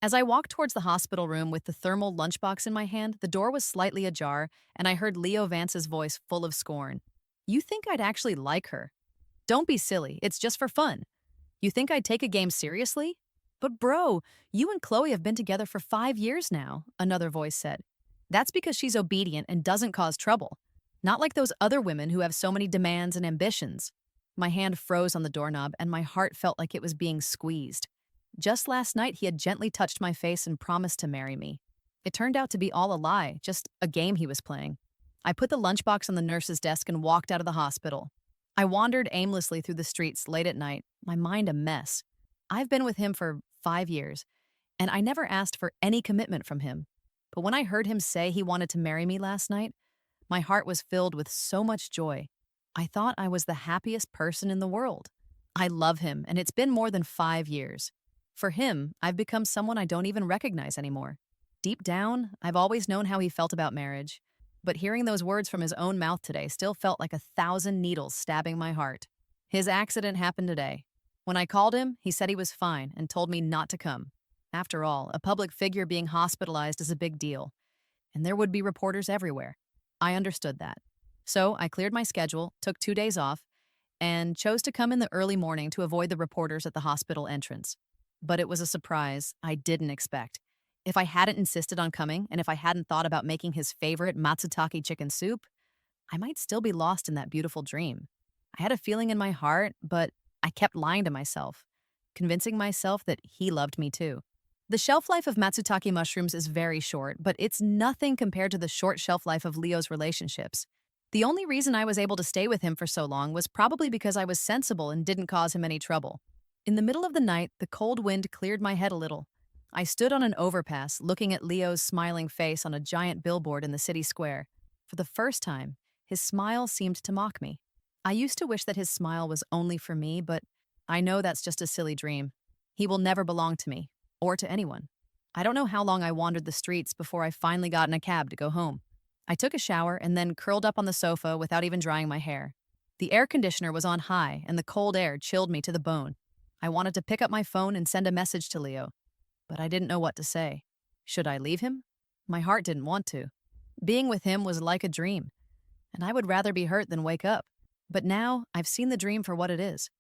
As I walked towards the hospital room with the thermal lunchbox in my hand, the door was slightly ajar, and I heard Leo Vance's voice full of scorn. You think I'd actually like her? Don't be silly, it's just for fun. You think I'd take a game seriously? But bro, you and Chloe have been together for 5 years now, another voice said. That's because she's obedient and doesn't cause trouble. Not like those other women who have so many demands and ambitions. My hand froze on the doorknob and my heart felt like it was being squeezed. Just last night, he had gently touched my face and promised to marry me. It turned out to be all a lie, just a game he was playing. I put the lunchbox on the nurse's desk and walked out of the hospital. I wandered aimlessly through the streets late at night, my mind a mess. I've been with him for 5 years, and I never asked for any commitment from him. But when I heard him say he wanted to marry me last night, my heart was filled with so much joy. I thought I was the happiest person in the world. I love him, and it's been more than 5 years. For him, I've become someone I don't even recognize anymore. Deep down, I've always known how he felt about marriage, but hearing those words from his own mouth today still felt like 1,000 needles stabbing my heart. His accident happened today. When I called him, he said he was fine and told me not to come. After all, a public figure being hospitalized is a big deal, and there would be reporters everywhere. I understood that. So I cleared my schedule, took 2 days off, and chose to come in the early morning to avoid the reporters at the hospital entrance. But it was a surprise I didn't expect. If I hadn't insisted on coming, and if I hadn't thought about making his favorite matsutake chicken soup, I might still be lost in that beautiful dream. I had a feeling in my heart, but I kept lying to myself, convincing myself that he loved me too. The shelf life of matsutake mushrooms is very short, but it's nothing compared to the short shelf life of Leo's relationships. The only reason I was able to stay with him for so long was probably because I was sensible and didn't cause him any trouble. In the middle of the night, the cold wind cleared my head a little. I stood on an overpass, looking at Leo's smiling face on a giant billboard in the city square. For the first time, his smile seemed to mock me. I used to wish that his smile was only for me, but I know that's just a silly dream. He will never belong to me, or to anyone. I don't know how long I wandered the streets before I finally got in a cab to go home. I took a shower and then curled up on the sofa without even drying my hair. The air conditioner was on high, and the cold air chilled me to the bone. I wanted to pick up my phone and send a message to Leo, but I didn't know what to say. Should I leave him? My heart didn't want to. Being with him was like a dream, and I would rather be hurt than wake up. But now I've seen the dream for what it is.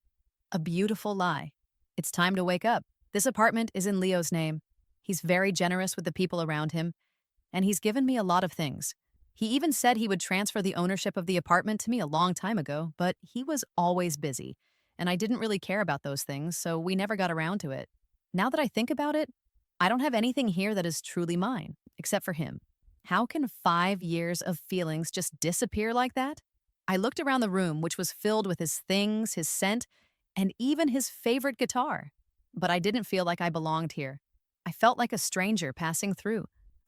A beautiful lie. It's time to wake up. This apartment is in Leo's name. He's very generous with the people around him, and he's given me a lot of things. He even said he would transfer the ownership of the apartment to me a long time ago, but he was always busy, and I didn't really care about those things, so we never got around to it. Now that I think about it, I don't have anything here that is truly mine, except for him. How can 5 years of feelings just disappear like that? I looked around the room, which was filled with his things, his scent, and even his favorite guitar. But I didn't feel like I belonged here. I felt like a stranger passing through.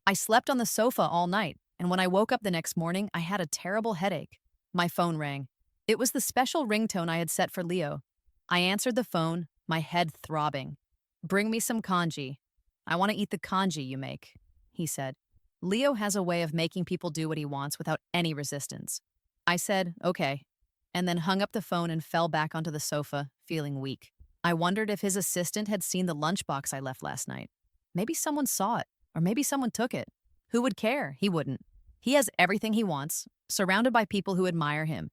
I slept on the sofa all night, and when I woke up the next morning, I had a terrible headache. My phone rang. It was the special ringtone I had set for Leo. I answered the phone, my head throbbing. "Bring me some congee. I want to eat the congee you make," he said. Leo has a way of making people do what he wants without any resistance. I said, "Okay," and then hung up the phone and fell back onto the sofa, feeling weak. I wondered if his assistant had seen the lunchbox I left last night. Maybe someone saw it, or maybe someone took it. Who would care? He wouldn't. He has everything he wants, surrounded by people who admire him,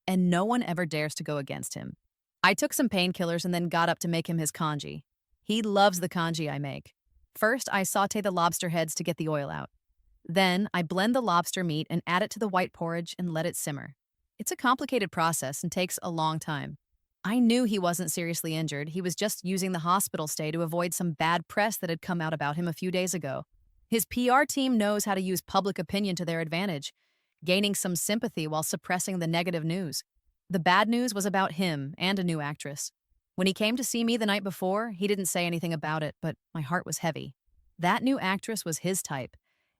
and no one ever dares to go against him. I took some painkillers and then got up to make him his congee. He loves the congee I make. First, I saute the lobster heads to get the oil out. Then, I blend the lobster meat and add it to the white porridge and let it simmer. It's a complicated process and takes a long time. I knew he wasn't seriously injured. He was just using the hospital stay to avoid some bad press that had come out about him a few days ago. His PR team knows how to use public opinion to their advantage, gaining some sympathy while suppressing the negative news. The bad news was about him and a new actress. When he came to see me the night before, he didn't say anything about it, but my heart was heavy. That new actress was his type,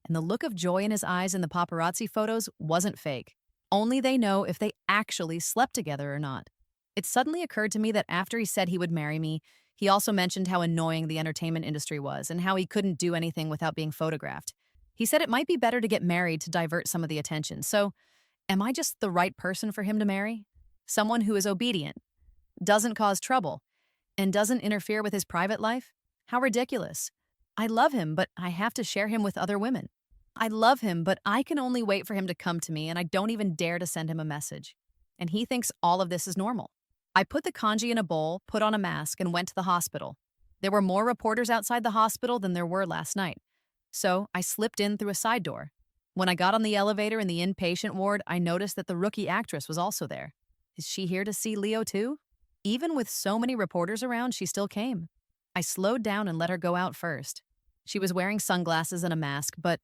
and the look of joy in his eyes in the paparazzi photos wasn't fake. Only they know if they actually slept together or not. It suddenly occurred to me that after he said he would marry me, he also mentioned how annoying the entertainment industry was and how he couldn't do anything without being photographed. He said it might be better to get married to divert some of the attention. So, am I just the right person for him to marry? Someone who is obedient, doesn't cause trouble, and doesn't interfere with his private life? How ridiculous. I love him, but I have to share him with other women. I love him, but I can only wait for him to come to me, and I don't even dare to send him a message. And he thinks all of this is normal. I put the kanji in a bowl, put on a mask, and went to the hospital. There were more reporters outside the hospital than there were last night. So I slipped in through a side door. When I got on the elevator in the inpatient ward, I noticed that the rookie actress was also there. Is she here to see Leo too? Even with so many reporters around, she still came. I slowed down and let her go out first. She was wearing sunglasses and a mask, but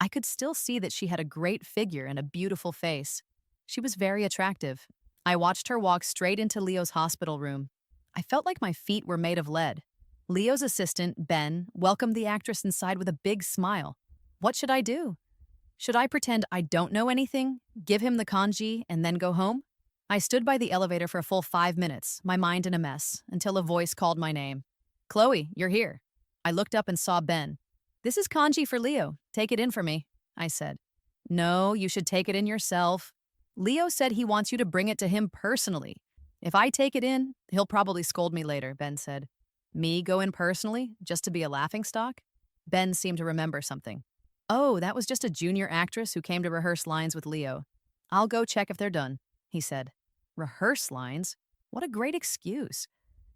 I could still see that she had a great figure and a beautiful face. She was very attractive. I watched her walk straight into Leo's hospital room. I felt like my feet were made of lead. Leo's assistant, Ben, welcomed the actress inside with a big smile. What should I do? Should I pretend I don't know anything, give him the kanji, and then go home? I stood by the elevator for a full 5 minutes, my mind in a mess, until a voice called my name. Chloe, you're here. I looked up and saw Ben. This is kanji for Leo. Take it in for me, I said. No, you should take it in yourself. Leo said he wants you to bring it to him personally. If I take it in, he'll probably scold me later, Ben said. Me go in personally, just to be a laughingstock? Ben seemed to remember something. Oh, that was just a junior actress who came to rehearse lines with Leo. I'll go check if they're done, he said. Rehearse lines? What a great excuse.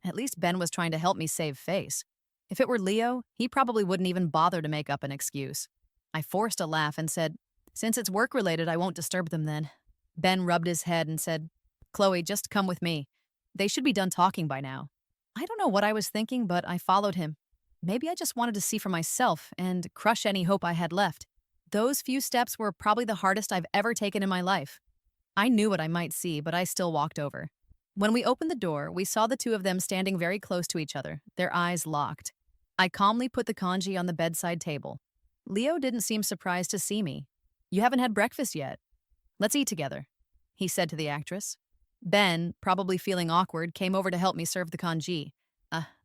At least Ben was trying to help me save face. If it were Leo, he probably wouldn't even bother to make up an excuse. I forced a laugh and said, since it's work-related, I won't disturb them then. Ben rubbed his head and said, Chloe, just come with me. They should be done talking by now. I don't know what I was thinking, but I followed him. Maybe I just wanted to see for myself and crush any hope I had left. Those few steps were probably the hardest I've ever taken in my life. I knew what I might see, but I still walked over. When we opened the door, we saw the two of them standing very close to each other, their eyes locked. I calmly put the kanji on the bedside table. Leo didn't seem surprised to see me. You haven't had breakfast yet. Let's eat together, he said to the actress. Ben, probably feeling awkward, came over to help me serve the kanji.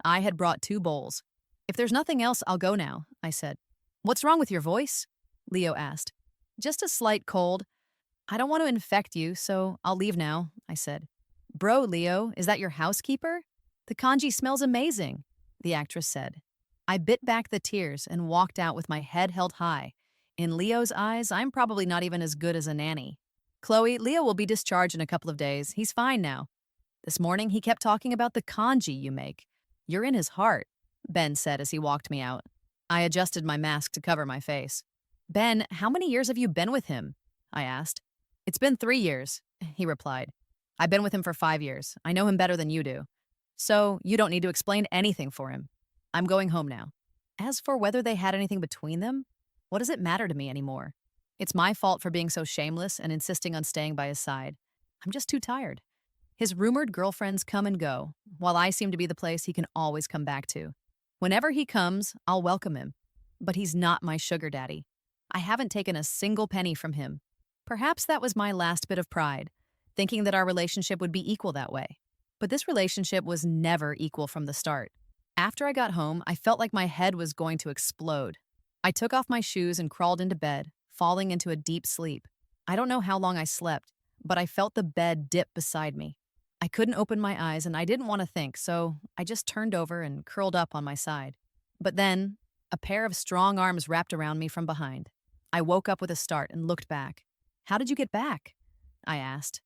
I had brought 2 bowls. If there's nothing else, I'll go now, I said. What's wrong with your voice? Leo asked. Just a slight cold. I don't want to infect you, so I'll leave now, I said. Bro, Leo, is that your housekeeper? The kanji smells amazing, the actress said. I bit back the tears and walked out with my head held high. In Leo's eyes, I'm probably not even as good as a nanny. Chloe, Leo will be discharged in a couple of days. He's fine now. This morning, he kept talking about the kanji you make. You're in his heart, Ben said as he walked me out. I adjusted my mask to cover my face. Ben, how many years have you been with him? I asked. It's been 3 years, he replied. I've been with him for 5 years. I know him better than you do. So you don't need to explain anything for him. I'm going home now. As for whether they had anything between them, what does it matter to me anymore? It's my fault for being so shameless and insisting on staying by his side. I'm just too tired. His rumored girlfriends come and go, while I seem to be the place he can always come back to. Whenever he comes, I'll welcome him. But he's not my sugar daddy. I haven't taken a single penny from him. Perhaps that was my last bit of pride, thinking that our relationship would be equal that way. But this relationship was never equal from the start. After I got home, I felt like my head was going to explode. I took off my shoes and crawled into bed, falling into a deep sleep. I don't know how long I slept, but I felt the bed dip beside me. I couldn't open my eyes and I didn't want to think, so I just turned over and curled up on my side. But then, a pair of strong arms wrapped around me from behind. I woke up with a start and looked back. How did you get back? I asked,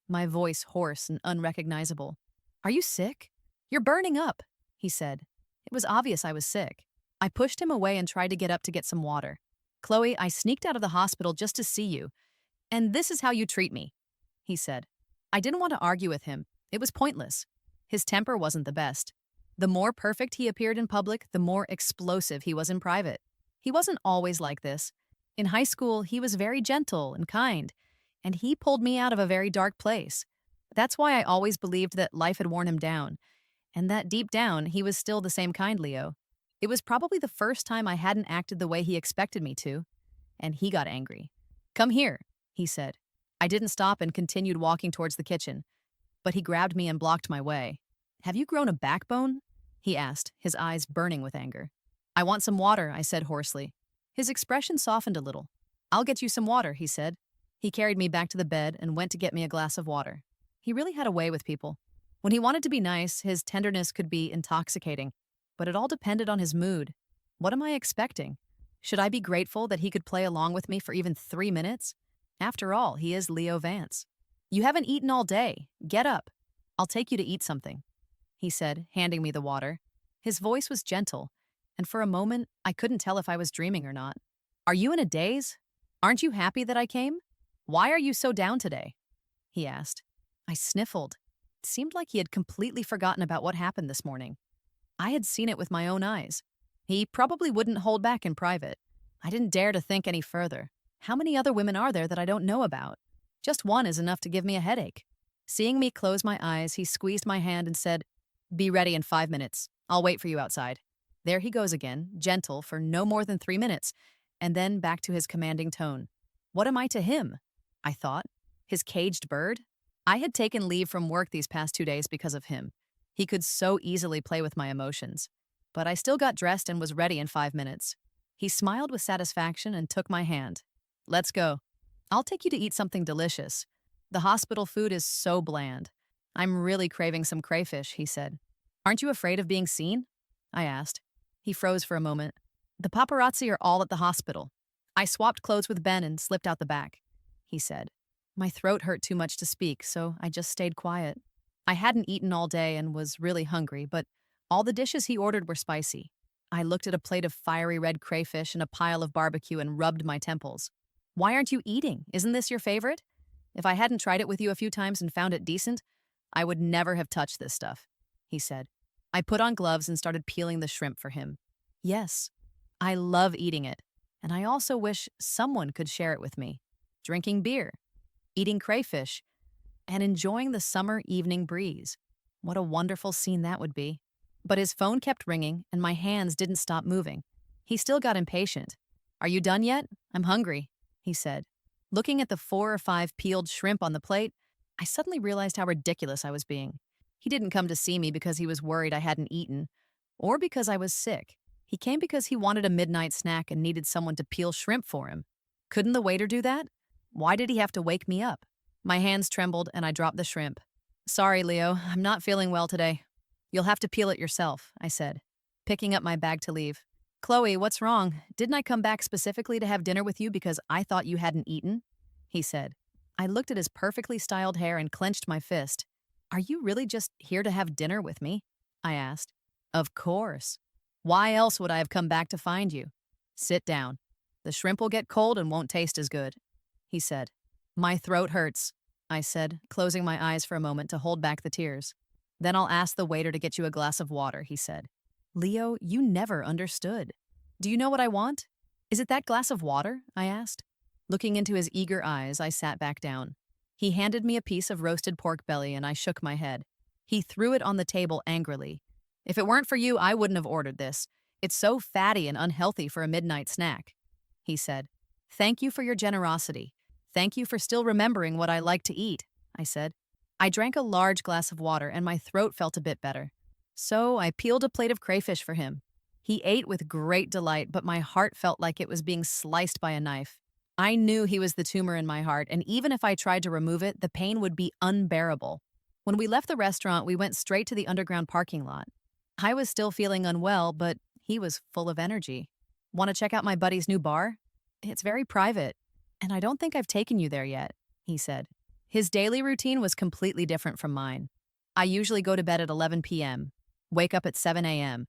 my voice hoarse and unrecognizable. Are you sick? You're burning up, he said. It was obvious I was sick. I pushed him away and tried to get up to get some water. Chloe, I sneaked out of the hospital just to see you. And this is how you treat me, he said. I didn't want to argue with him. It was pointless. His temper wasn't the best. The more perfect he appeared in public, the more explosive he was in private. He wasn't always like this. In high school, he was very gentle and kind, and he pulled me out of a very dark place. That's why I always believed that life had worn him down, and that deep down, he was still the same kind Leo. It was probably the first time I hadn't acted the way he expected me to, and he got angry. Come here, he said. I didn't stop and continued walking towards the kitchen, but he grabbed me and blocked my way. Have you grown a backbone? He asked, his eyes burning with anger. I want some water, I said hoarsely. His expression softened a little. I'll get you some water, he said. He carried me back to the bed and went to get me a glass of water. He really had a way with people. When he wanted to be nice, his tenderness could be intoxicating, but it all depended on his mood. What am I expecting? Should I be grateful that he could play along with me for even 3 minutes? After all, he is Leo Vance. You haven't eaten all day. Get up. I'll take you to eat something, he said, handing me the water. His voice was gentle, and for a moment, I couldn't tell if I was dreaming or not. Are you in a daze? Aren't you happy that I came? Why are you so down today? He asked. I sniffled. It seemed like he had completely forgotten about what happened this morning. I had seen it with my own eyes. He probably wouldn't hold back in private. I didn't dare to think any further. How many other women are there that I don't know about? Just one is enough to give me a headache. Seeing me close my eyes, he squeezed my hand and said, Be ready in 5 minutes. I'll wait for you outside. There he goes again, gentle for no more than 3 minutes, and then back to his commanding tone. What am I to him? I thought. His caged bird? I had taken leave from work these past 2 days because of him. He could so easily play with my emotions. But I still got dressed and was ready in 5 minutes. He smiled with satisfaction and took my hand. Let's go. I'll take you to eat something delicious. The hospital food is so bland. I'm really craving some crayfish, he said. Aren't you afraid of being seen? I asked. He froze for a moment. The paparazzi are all at the hospital. I swapped clothes with Ben and slipped out the back, he said. My throat hurt too much to speak, so I just stayed quiet. I hadn't eaten all day and was really hungry, but all the dishes he ordered were spicy. I looked at a plate of fiery red crayfish and a pile of barbecue and rubbed my temples. Why aren't you eating? Isn't this your favorite? If I hadn't tried it with you a few times and found it decent, I would never have touched this stuff, he said. I put on gloves and started peeling the shrimp for him. Yes, I love eating it, and I also wish someone could share it with me. Drinking beer, eating crayfish, and enjoying the summer evening breeze. What a wonderful scene that would be. But his phone kept ringing, and my hands didn't stop moving. He still got impatient. Are you done yet? I'm hungry, he said. Looking at the 4 or 5 peeled shrimp on the plate, I suddenly realized how ridiculous I was being. He didn't come to see me because he was worried I hadn't eaten, or because I was sick. He came because he wanted a midnight snack and needed someone to peel shrimp for him. Couldn't the waiter do that? Why did he have to wake me up? My hands trembled and I dropped the shrimp. Sorry, Leo, I'm not feeling well today. You'll have to peel it yourself, I said, picking up my bag to leave. Chloe, what's wrong? Didn't I come back specifically to have dinner with you because I thought you hadn't eaten? He said. I looked at his perfectly styled hair and clenched my fist. Are you really just here to have dinner with me? I asked. Of course. Why else would I have come back to find you? Sit down. The shrimp will get cold and won't taste as good, he said. My throat hurts, I said, closing my eyes for a moment to hold back the tears. Then I'll ask the waiter to get you a glass of water, he said. Leo, you never understood. Do you know what I want? Is it that glass of water? I asked. Looking into his eager eyes, I sat back down. He handed me a piece of roasted pork belly and I shook my head. He threw it on the table angrily. If it weren't for you, I wouldn't have ordered this. It's so fatty and unhealthy for a midnight snack, he said. Thank you for your generosity. Thank you for still remembering what I like to eat, I said. I drank a large glass of water and my throat felt a bit better. So I peeled a plate of crayfish for him. He ate with great delight, but my heart felt like it was being sliced by a knife. I knew he was the tumor in my heart, and even if I tried to remove it, the pain would be unbearable. When we left the restaurant, we went straight to the underground parking lot. I was still feeling unwell, but he was full of energy. Want to check out my buddy's new bar? It's very private, and I don't think I've taken you there yet, he said. His daily routine was completely different from mine. I usually go to bed at 11 p.m., wake up at 7 a.m.,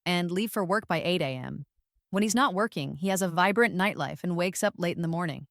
and leave for work by 8 a.m. When he's not working, he has a vibrant nightlife and wakes up late in the morning.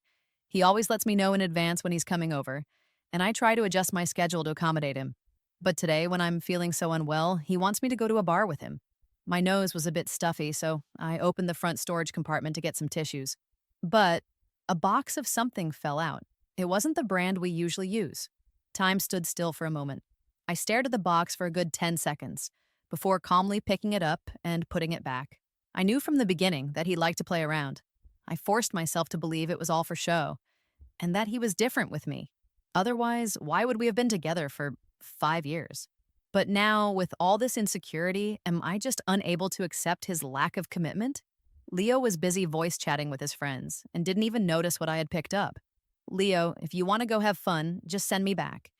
He always lets me know in advance when he's coming over, and I try to adjust my schedule to accommodate him. But today, when I'm feeling so unwell, he wants me to go to a bar with him. My nose was a bit stuffy, so I opened the front storage compartment to get some tissues. But a box of something fell out. It wasn't the brand we usually use. Time stood still for a moment. I stared at the box for a good 10 seconds, before calmly picking it up and putting it back. I knew from the beginning that he liked to play around. I forced myself to believe it was all for show, and that he was different with me. Otherwise, why would we have been together for 5 years? But now, with all this insecurity, am I just unable to accept his lack of commitment? Leo was busy voice chatting with his friends and didn't even notice what I had picked up. Leo, if you want to go have fun, just send me back.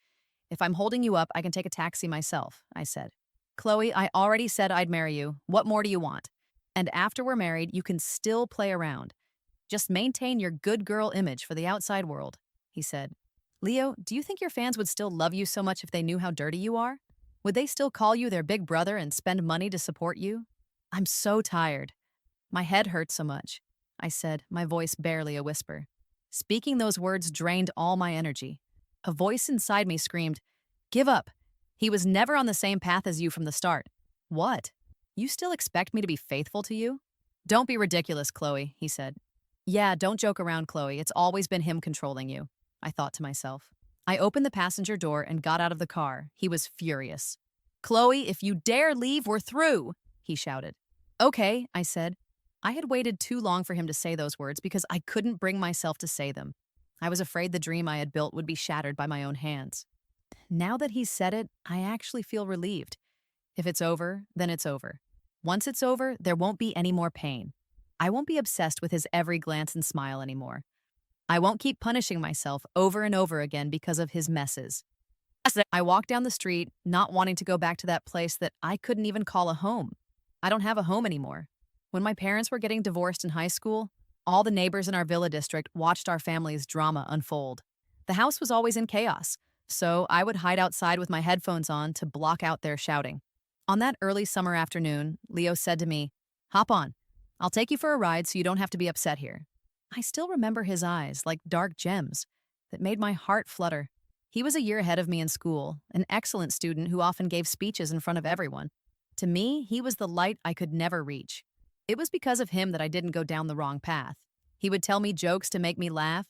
If I'm holding you up, I can take a taxi myself, I said. Chloe, I already said I'd marry you. What more do you want? And after we're married, you can still play around. Just maintain your good girl image for the outside world, he said. Leo, do you think your fans would still love you so much if they knew how dirty you are? Would they still call you their big brother and spend money to support you? I'm so tired. My head hurts so much, I said, my voice barely a whisper. Speaking those words drained all my energy. A voice inside me screamed, "Give up. He was never on the same path as you from the start." What? You still expect me to be faithful to you? Don't be ridiculous, Chloe, he said. Yeah, don't joke around, Chloe. It's always been him controlling you, I thought to myself. I opened the passenger door and got out of the car. He was furious. Chloe, if you dare leave, we're through, he shouted. Okay, I said. I had waited too long for him to say those words because I couldn't bring myself to say them. I was afraid the dream I had built would be shattered by my own hands. Now that he's said it, I actually feel relieved. If it's over, then it's over. Once it's over, there won't be any more pain. I won't be obsessed with his every glance and smile anymore. I won't keep punishing myself over and over again because of his messes. I walked down the street, not wanting to go back to that place that I couldn't even call a home. I don't have a home anymore. When my parents were getting divorced in high school, all the neighbors in our villa district watched our family's drama unfold. The house was always in chaos, so I would hide outside with my headphones on to block out their shouting. On that early summer afternoon, Leo said to me, "Hop on. I'll take you for a ride so you don't have to be upset here." I still remember his eyes, like dark gems, that made my heart flutter. He was a year ahead of me in school, an excellent student who often gave speeches in front of everyone. To me, he was the light I could never reach. It was because of him that I didn't go down the wrong path. He would tell me jokes to make me laugh,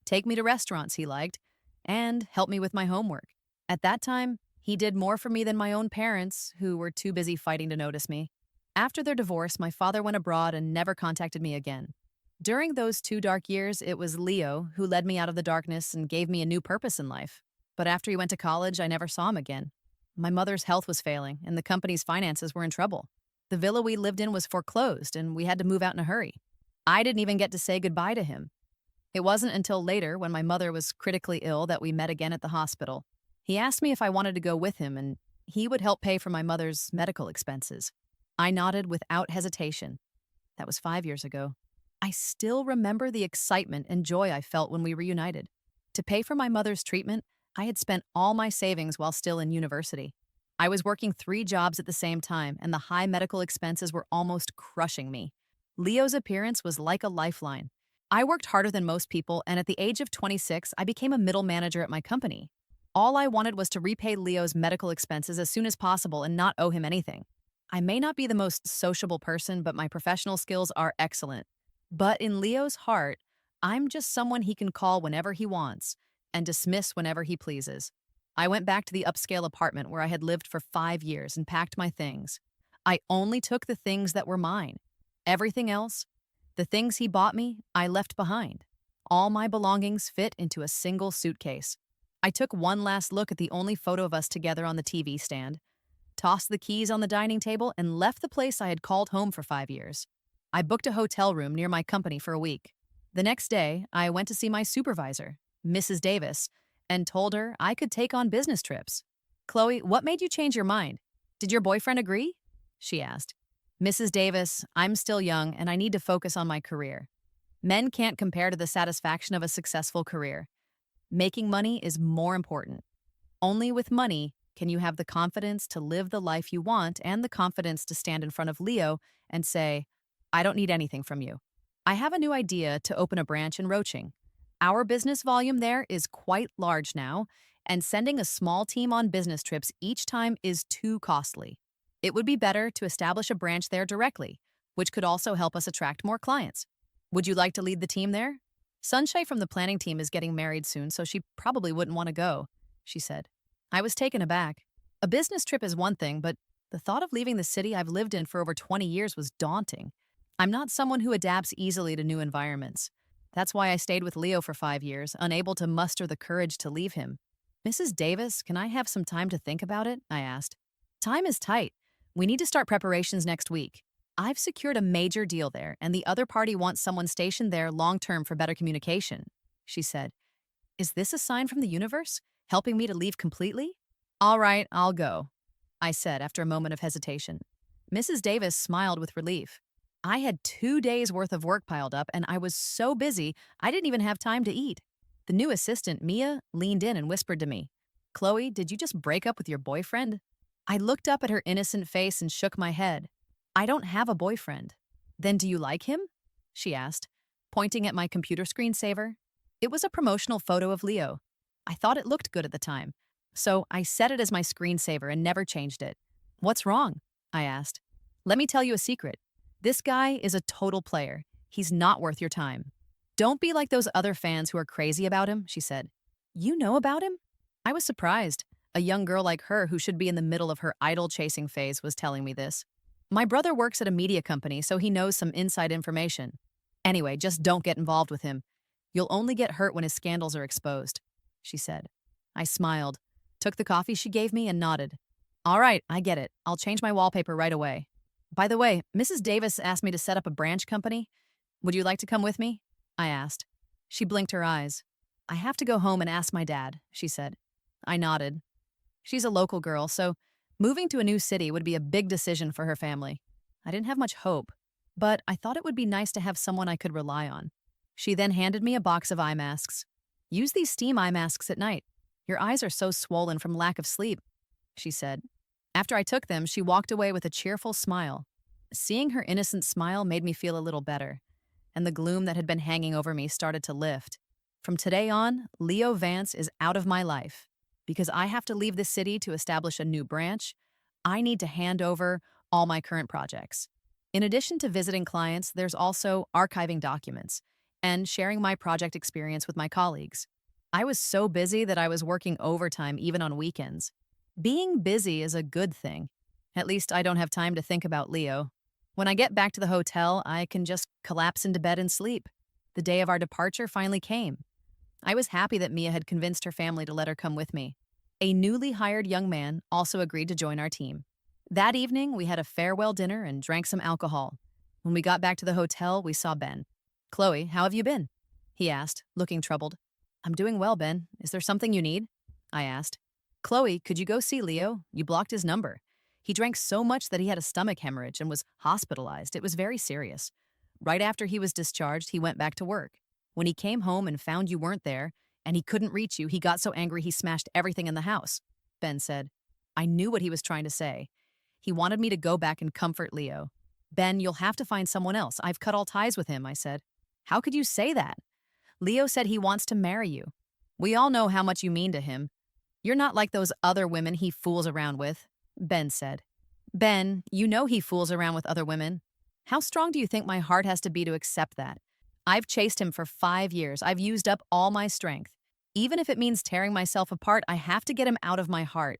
take me to restaurants he liked, and help me with my homework. At that time, he did more for me than my own parents, who were too busy fighting to notice me. After their divorce, my father went abroad and never contacted me again. During those 2 dark years, it was Leo who led me out of the darkness and gave me a new purpose in life. But after he went to college, I never saw him again. My mother's health was failing, and the company's finances were in trouble. The villa we lived in was foreclosed, and we had to move out in a hurry. I didn't even get to say goodbye to him. It wasn't until later, when my mother was critically ill, that we met again at the hospital. He asked me if I wanted to go with him, and he would help pay for my mother's medical expenses. I nodded without hesitation. That was 5 years ago. I still remember the excitement and joy I felt when we reunited. To pay for my mother's treatment, I had spent all my savings while still in university. I was working 3 jobs at the same time, and the high medical expenses were almost crushing me. Leo's appearance was like a lifeline. I worked harder than most people, and at the age of 26, I became a middle manager at my company. All I wanted was to repay Leo's medical expenses as soon as possible and not owe him anything. I may not be the most sociable person, but my professional skills are excellent. But in Leo's heart, I'm just someone he can call whenever he wants and dismiss whenever he pleases. I went back to the upscale apartment where I had lived for 5 years and packed my things. I only took the things that were mine. Everything else, the things he bought me, I left behind. All my belongings fit into a single suitcase. I took one last look at the only photo of us together on the TV stand, tossed the keys on the dining table, and left the place I had called home for 5 years. I booked a hotel room near my company for a week. The next day, I went to see my supervisor, Mrs. Davis, and told her I could take on business trips. "Chloe, what made you change your mind? Did your boyfriend agree?" she asked. "Mrs. Davis, I'm still young and I need to focus on my career. Men can't compare to the satisfaction of a successful career. Making money is more important. Only with money can you have the confidence to live the life you want and the confidence to stand in front of Leo and say, 'I don't need anything from you.' I have a new idea to open a branch in Roaching. Our business volume there is quite large now, and sending a small team on business trips each time is too costly. It would be better to establish a branch there directly, which could also help us attract more clients. Would you like to lead the team there? Sunshine from the planning team is getting married soon, so she probably wouldn't want to go," she said. I was taken aback. A business trip is one thing, but the thought of leaving the city I've lived in for over 20 years was daunting. I'm not someone who adapts easily to new environments. That's why I stayed with Leo for 5 years, unable to muster the courage to leave him. "Mrs. Davis, can I have some time to think about it?" I asked. "Time is tight. We need to start preparations next week. I've secured a major deal there, and the other party wants someone stationed there long-term for better communication," she said. Is this a sign from the universe, helping me to leave completely? "All right, I'll go," I said after a moment of hesitation. Mrs. Davis smiled with relief. I had 2 days worth of work piled up, and I was so busy, I didn't even have time to eat. The new assistant, Mia, leaned in and whispered to me, Chloe, did you just break up with your boyfriend? I looked up at her innocent face and shook my head. I don't have a boyfriend. Then do you like him? She asked, pointing at my computer screensaver. It was a promotional photo of Leo. I thought it looked good at the time, so I set it as my screensaver and never changed it. What's wrong? I asked. Let me tell you a secret. This guy is a total player. He's not worth your time. Don't be like those other fans who are crazy about him, she said. You know about him? I was surprised. A young girl like her who should be in the middle of her idol-chasing phase was telling me this. My brother works at a media company, so he knows some inside information. Anyway, just don't get involved with him. You'll only get hurt when his scandals are exposed, she said. I smiled, took the coffee she gave me, and nodded. All right, I get it. I'll change my wallpaper right away. By the way, Mrs. Davis asked me to set up a branch company. Would you like to come with me? I asked. She blinked her eyes. I have to go home and ask my dad, she said. I nodded. She's a local girl, so moving to a new city would be a big decision for her family. I didn't have much hope, but I thought it would be nice to have someone I could rely on. She then handed me a box of eye masks. Use these steam eye masks at night. Your eyes are so swollen from lack of sleep, she said. After I took them, she walked away with a cheerful smile. Seeing her innocent smile made me feel a little better, and the gloom that had been hanging over me started to lift. From today on, Leo Vance is out of my life. Because I have to leave this city to establish a new branch, I need to hand over all my current projects. In addition to visiting clients, there's also archiving documents and sharing my project experience with my colleagues. I was so busy that I was working overtime even on weekends. Being busy is a good thing. At least I don't have time to think about Leo. When I get back to the hotel, I can just collapse into bed and sleep. The day of our departure finally came. I was happy that Mia had convinced her family to let her come with me. A newly hired young man also agreed to join our team. That evening, we had a farewell dinner and drank some alcohol. When we got back to the hotel, we saw Ben. Chloe, how have you been? He asked, looking troubled. I'm doing well, Ben. Is there something you need? I asked. Chloe, could you go see Leo? You blocked his number. He drank so much that he had a stomach hemorrhage and was hospitalized. It was very serious. Right after he was discharged, he went back to work. When he came home and found you weren't there, and he couldn't reach you, he got so angry he smashed everything in the house, Ben said. I knew what he was trying to say. He wanted me to go back and comfort Leo. Ben, you'll have to find someone else. I've cut all ties with him, I said. How could you say that? Leo said he wants to marry you. We all know how much you mean to him. You're not like those other women he fools around with, Ben said. Ben, you know he fools around with other women. How strong do you think my heart has to be to accept that? I've chased him for 5 years. I've used up all my strength. Even if it means tearing myself apart, I have to get him out of my heart.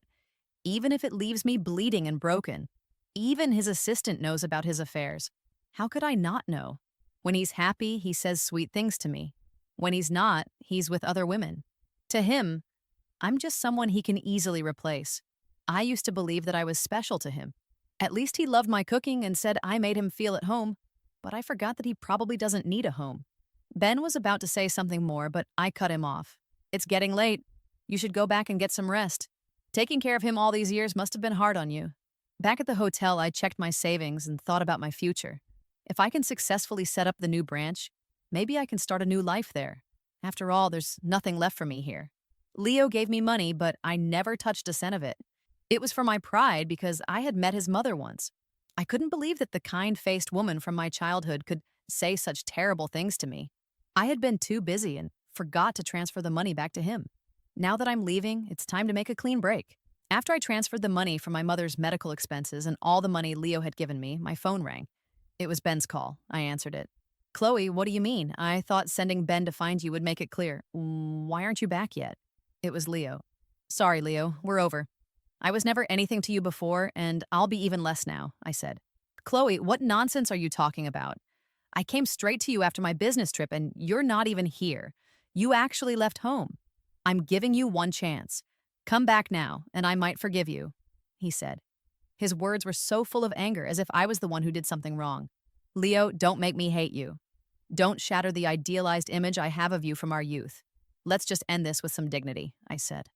Even if it leaves me bleeding and broken. Even his assistant knows about his affairs. How could I not know? When he's happy, he says sweet things to me. When he's not, he's with other women. To him, I'm just someone he can easily replace. I used to believe that I was special to him. At least he loved my cooking and said I made him feel at home, but I forgot that he probably doesn't need a home. Ben was about to say something more, but I cut him off. It's getting late. You should go back and get some rest. Taking care of him all these years must have been hard on you. Back at the hotel, I checked my savings and thought about my future. If I can successfully set up the new branch, maybe I can start a new life there. After all, there's nothing left for me here. Leo gave me money, but I never touched a cent of it. It was for my pride because I had met his mother once. I couldn't believe that the kind-faced woman from my childhood could say such terrible things to me. I had been too busy and forgot to transfer the money back to him. Now that I'm leaving, it's time to make a clean break. After I transferred the money for my mother's medical expenses and all the money Leo had given me, my phone rang. It was Ben's call. I answered it. Chloe, what do you mean? I thought sending Ben to find you would make it clear. Why aren't you back yet? It was Leo. Sorry, Leo. We're over. I was never anything to you before, and I'll be even less now, I said. Chloe, what nonsense are you talking about? I came straight to you after my business trip, and you're not even here. You actually left home. I'm giving you one chance. Come back now, and I might forgive you, he said. His words were so full of anger, as if I was the one who did something wrong. Leo, don't make me hate you. Don't shatter the idealized image I have of you from our youth. Let's just end this with some dignity, I said.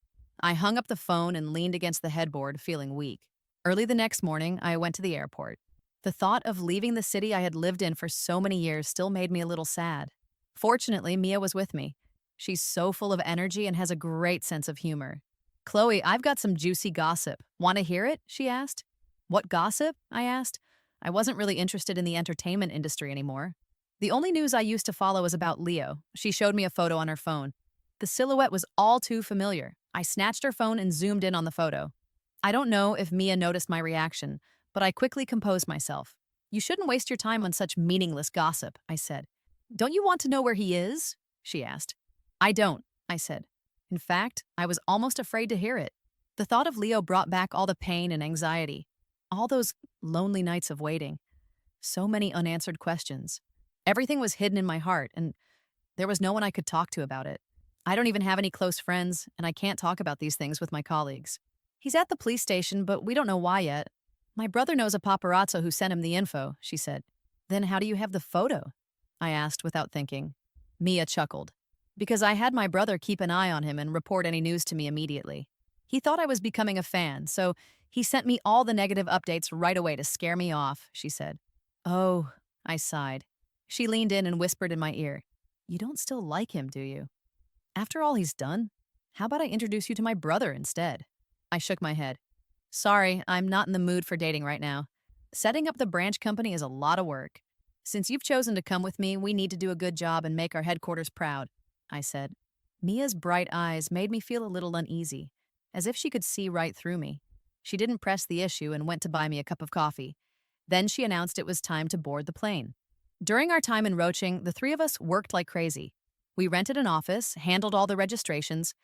I hung up the phone and leaned against the headboard, feeling weak. Early the next morning, I went to the airport. The thought of leaving the city I had lived in for so many years still made me a little sad. Fortunately, Mia was with me. She's so full of energy and has a great sense of humor. Chloe, I've got some juicy gossip. Want to hear it? She asked. What gossip? I asked. I wasn't really interested in the entertainment industry anymore. The only news I used to follow was about Leo. She showed me a photo on her phone. The silhouette was all too familiar. I snatched her phone and zoomed in on the photo. I don't know if Mia noticed my reaction, but I quickly composed myself. You shouldn't waste your time on such meaningless gossip, I said. Don't you want to know where he is? She asked. I don't, I said. In fact, I was almost afraid to hear it. The thought of Leo brought back all the pain and anxiety, all those lonely nights of waiting, so many unanswered questions. Everything was hidden in my heart, and there was no one I could talk to about it. I don't even have any close friends, and I can't talk about these things with my colleagues. He's at the police station, but we don't know why yet. My brother knows a paparazzo who sent him the info, she said. Then how do you have the photo? I asked without thinking. Mia chuckled. Because I had my brother keep an eye on him and report any news to me immediately. He thought I was becoming a fan, so he sent me all the negative updates right away to scare me off, she said. Oh, I sighed. She leaned in and whispered in my ear. You don't still like him, do you? After all he's done, how about I introduce you to my brother instead? I shook my head. Sorry, I'm not in the mood for dating right now. Setting up the branch company is a lot of work. Since you've chosen to come with me, we need to do a good job and make our headquarters proud, I said. Mia's bright eyes made me feel a little uneasy, as if she could see right through me. She didn't press the issue and went to buy me a cup of coffee. Then she announced it was time to board the plane. During our time in Roaching, the three of us worked like crazy. We rented an office, handled all the registrations,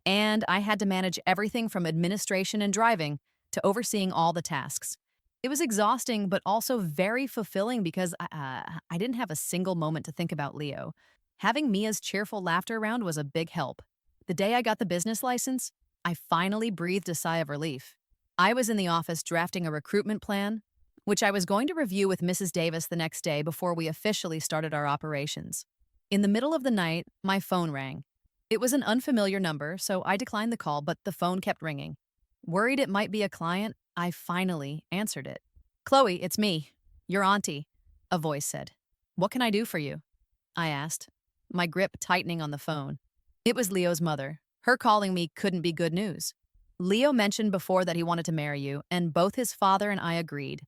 and I had to manage everything from administration and driving to overseeing all the tasks. It was exhausting, but also very fulfilling because I didn't have a single moment to think about Leo. Having Mia's cheerful laughter around was a big help. The day I got the business license, I finally breathed a sigh of relief. I was in the office drafting a recruitment plan, which I was going to review with Mrs. Davis the next day before we officially started our operations. In the middle of the night, my phone rang. It was an unfamiliar number, so I declined the call, but the phone kept ringing. Worried it might be a client, I finally answered it. Chloe, it's me, your auntie, a voice said. What can I do for you? I asked, my grip tightening on the phone. It was Leo's mother. Her calling me couldn't be good news. Leo mentioned before that he wanted to marry you, and both his father and I agreed.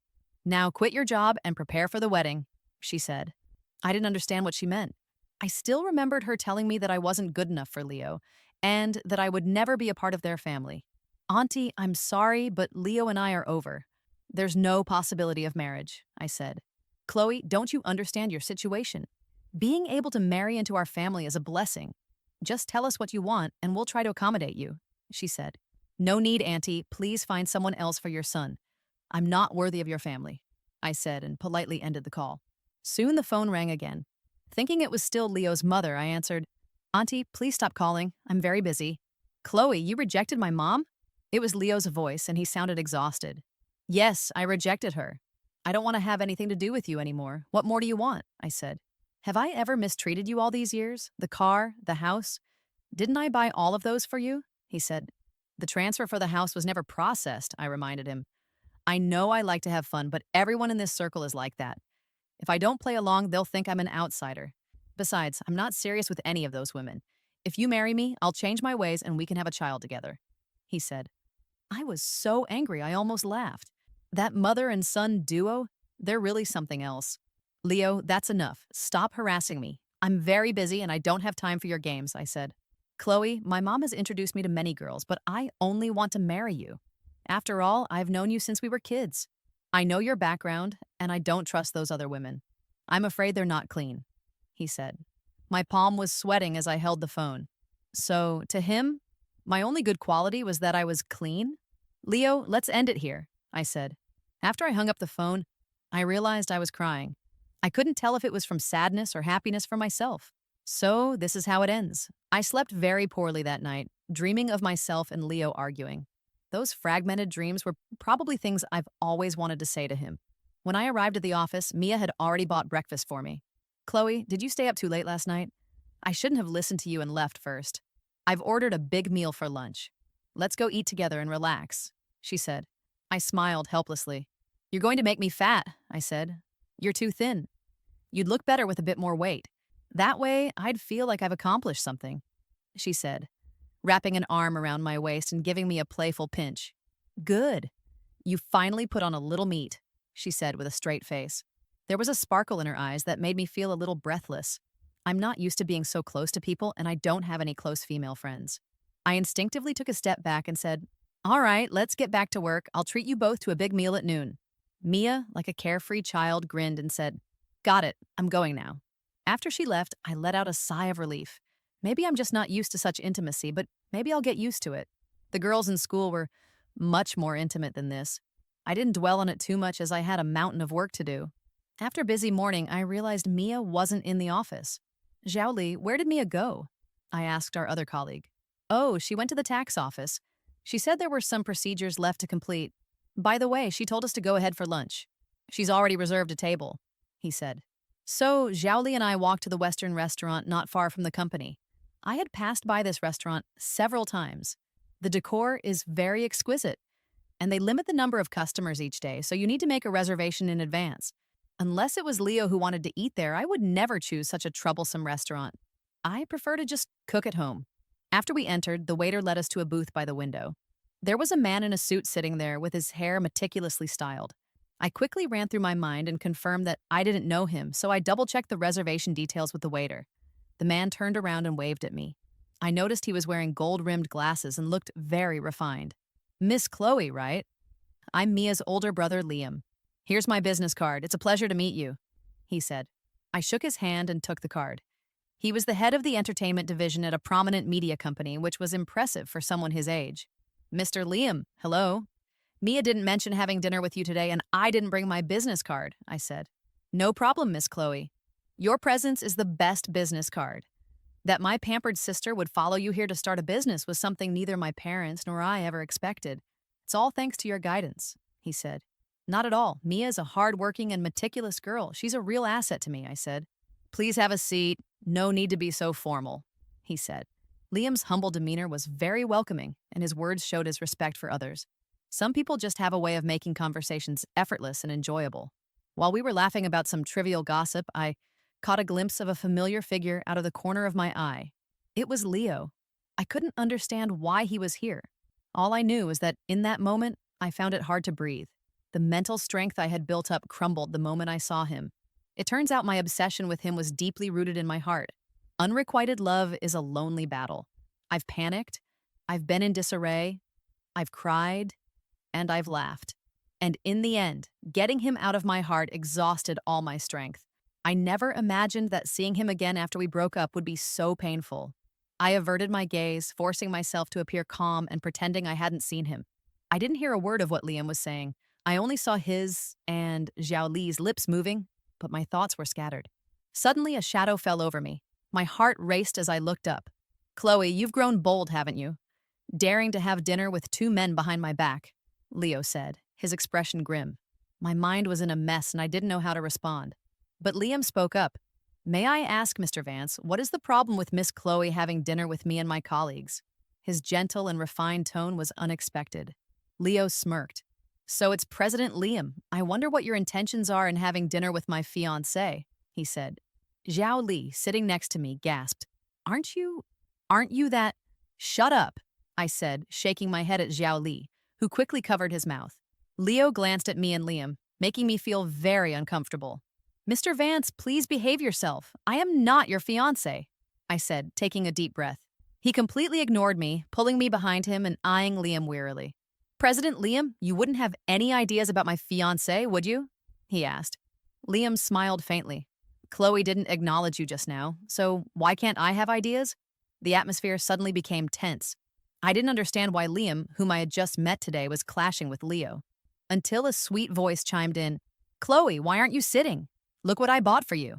Now quit your job and prepare for the wedding, she said. I didn't understand what she meant. I still remembered her telling me that I wasn't good enough for Leo, and that I would never be a part of their family. Auntie, I'm sorry, but Leo and I are over. There's no possibility of marriage, I said. Chloe, don't you understand your situation? Being able to marry into our family is a blessing. Just tell us what you want, and we'll try to accommodate you, she said. No need, Auntie. Please find someone else for your son. I'm not worthy of your family, I said, and politely ended the call. Soon the phone rang again. Thinking it was still Leo's mother, I answered, Auntie, please stop calling. I'm very busy. Chloe, you rejected my mom? It was Leo's voice, and he sounded exhausted. Yes, I rejected her. I don't want to have anything to do with you anymore. What more do you want? I said. Have I ever mistreated you all these years? The car, the house? Didn't I buy all of those for you? He said. The transfer for the house was never processed, I reminded him. I know I like to have fun, but everyone in this circle is like that. If I don't play along, they'll think I'm an outsider. Besides, I'm not serious with any of those women. If you marry me, I'll change my ways and we can have a child together, he said. I was so angry I almost laughed. That mother and son duo, they're really something else. Leo, that's enough. Stop harassing me. I'm very busy and I don't have time for your games, I said. Chloe, my mom has introduced me to many girls, but I only want to marry you. After all, I've known you since we were kids. I know your background, and I don't trust those other women. I'm afraid they're not clean, he said. My palm was sweating as I held the phone. So, to him, my only good quality was that I was clean? Leo, let's end it here, I said. After I hung up the phone, I realized I was crying. I couldn't tell if it was from sadness or happiness for myself. So, this is how it ends. I slept very poorly that night, dreaming of myself and Leo arguing. Those fragmented dreams were probably things I've always wanted to say to him. When I arrived at the office, Mia had already bought breakfast for me. Chloe, did you stay up too late last night? I shouldn't have listened to you and left first. I've ordered a big meal for lunch. Let's go eat together and relax, she said. I smiled helplessly. You're going to make me fat, I said. You're too thin. You'd look better with a bit more weight. That way, I'd feel like I've accomplished something, she said, wrapping an arm around my waist and giving me a playful pinch. Good. You finally put on a little meat, she said with a straight face. There was a sparkle in her eyes that made me feel a little breathless. I'm not used to being so close to people, and I don't have any close female friends. I instinctively took a step back and said, All right, let's get back to work. I'll treat you both to a big meal at noon. Mia, like a carefree child, grinned and said, Got it, I'm going now. After she left, I let out a sigh of relief. Maybe I'm just not used to such intimacy, but maybe I'll get used to it. The girls in school were much more intimate than this. I didn't dwell on it too much as I had a mountain of work to do. After a busy morning, I realized Mia wasn't in the office. Zhao, where did Mia go? I asked our other colleague. Oh, she went to the tax office. She said there were some procedures left to complete. By the way, she told us to go ahead for lunch. She's already reserved a table, he said. So Zhao and I walked to the Western restaurant not far from the company. I had passed by this restaurant several times. The decor is very exquisite, and they limit the number of customers each day, so you need to make a reservation in advance. Unless it was Leo who wanted to eat there, I would never choose such a troublesome restaurant. I prefer to just cook at home. After we entered, the waiter led us to a booth by the window. There was a man in a suit sitting there with his hair meticulously styled. I quickly ran through my mind and confirmed that I didn't know him, so I double-checked the reservation details with the waiter. The man turned around and waved at me. I noticed he was wearing gold-rimmed glasses and looked very refined. Miss Chloe, right? I'm Mia's older brother, Liam. Here's my business card. It's a pleasure to meet you, he said. I shook his hand and took the card. He was the head of the entertainment division at a prominent media company, which was impressive for someone his age. Mr. Liam, hello. Mia didn't mention having dinner with you today, and I didn't bring my business card, I said. No problem, Miss Chloe. Your presence is the best business card. That my pampered sister would follow you here to start a business was something neither my parents nor I ever expected. It's all thanks to your guidance, he said. Not at all. Mia is a hard-working and meticulous girl. She's a real asset to me, I said. Please have a seat. No need to be so formal, he said. Liam's humble demeanor was very welcoming, and his words showed his respect for others. Some people just have a way of making conversations effortless and enjoyable. While we were laughing about some trivial gossip, I caught a glimpse of a familiar figure out of the corner of my eye. It was Leo. I couldn't understand why he was here. All I knew was that in that moment, I found it hard to breathe. The mental strength I had built up crumbled the moment I saw him. It turns out my obsession with him was deeply rooted in my heart. Unrequited love is a lonely battle. I've panicked, I've been in disarray, I've cried, and I've laughed. And in the end, getting him out of my heart exhausted all my strength. I never imagined that seeing him again after we broke up would be so painful. I averted my gaze, forcing myself to appear calm and pretending I hadn't seen him. I didn't hear a word of what Liam was saying. I only saw his and Zhao Li's lips moving, but my thoughts were scattered. Suddenly, a shadow fell over me. My heart raced as I looked up. Chloe, you've grown bold, haven't you? Daring to have dinner with two men behind my back, Leo said, his expression grim. My mind was in a mess and I didn't know how to respond. But Liam spoke up. May I ask, Mr. Vance, what is the problem with Miss Chloe having dinner with me and my colleagues? His gentle and refined tone was unexpected. Leo smirked. So it's President Liam. I wonder what your intentions are in having dinner with my fiancé, he said. Zhao Li, sitting next to me, gasped. Aren't you that? Shut up, I said, shaking my head at Zhao Li, who quickly covered his mouth. Leo glanced at me and Liam, making me feel very uncomfortable. Mr. Vance, please behave yourself. I am not your fiancé, I said, taking a deep breath. He completely ignored me, pulling me behind him and eyeing Liam wearily. President Liam, you wouldn't have any ideas about my fiancé, would you? He asked. Liam smiled faintly. Chloe didn't acknowledge you just now, so why can't I have ideas? The atmosphere suddenly became tense. I didn't understand why Liam, whom I had just met today, was clashing with Leo. Until a sweet voice chimed in, Chloe, why aren't you sitting? Look what I bought for you.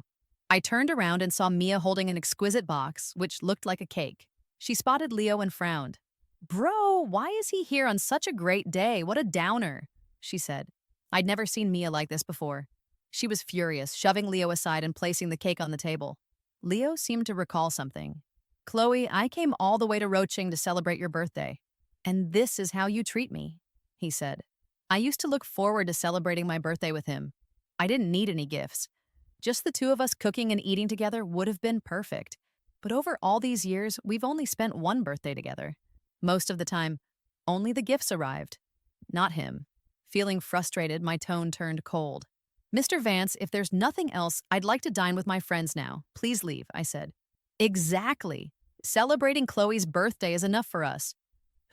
I turned around and saw Mia holding an exquisite box, which looked like a cake. She spotted Leo and frowned. Bro, why is he here on such a great day? What a downer, she said. I'd never seen Mia like this before. She was furious, shoving Leo aside and placing the cake on the table. Leo seemed to recall something. Chloe, I came all the way to Roaching to celebrate your birthday. And this is how you treat me, he said. I used to look forward to celebrating my birthday with him. I didn't need any gifts. Just the two of us cooking and eating together would have been perfect. But over all these years, we've only spent one birthday together. Most of the time, only the gifts arrived, not him. Feeling frustrated, my tone turned cold. Mr. Vance, if there's nothing else, I'd like to dine with my friends now. Please leave, I said. Exactly. Celebrating Chloe's birthday is enough for us.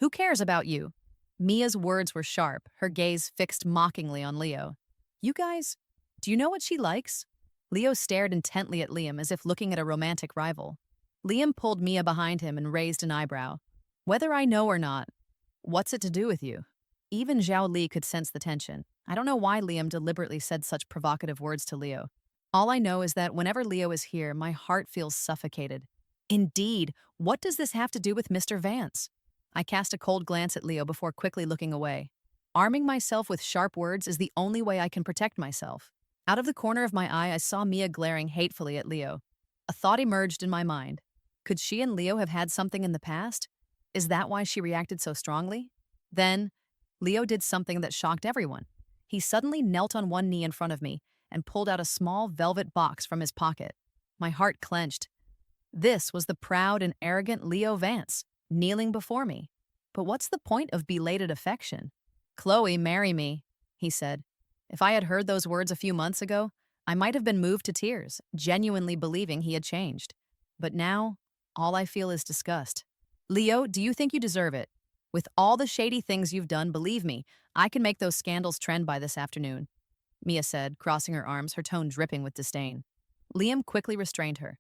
Who cares about you? Mia's words were sharp, her gaze fixed mockingly on Leo. You guys, do you know what she likes? Leo stared intently at Liam as if looking at a romantic rival. Liam pulled Mia behind him and raised an eyebrow. Whether I know or not, what's it to do with you? Even Zhao Li could sense the tension. I don't know why Liam deliberately said such provocative words to Leo. All I know is that whenever Leo is here, my heart feels suffocated. Indeed, what does this have to do with Mr. Vance? I cast a cold glance at Leo before quickly looking away. Arming myself with sharp words is the only way I can protect myself. Out of the corner of my eye, I saw Mia glaring hatefully at Leo. A thought emerged in my mind. Could she and Leo have had something in the past? Is that why she reacted so strongly? Then, Leo did something that shocked everyone. He suddenly knelt on one knee in front of me and pulled out a small velvet box from his pocket. My heart clenched. This was the proud and arrogant Leo Vance, kneeling before me. But what's the point of belated affection? Chloe, marry me, he said. If I had heard those words a few months ago, I might have been moved to tears, genuinely believing he had changed. But now, all I feel is disgust. Leo, do you think you deserve it? With all the shady things you've done, believe me, I can make those scandals trend by this afternoon, Mia said, crossing her arms, her tone dripping with disdain. Liam quickly restrained her.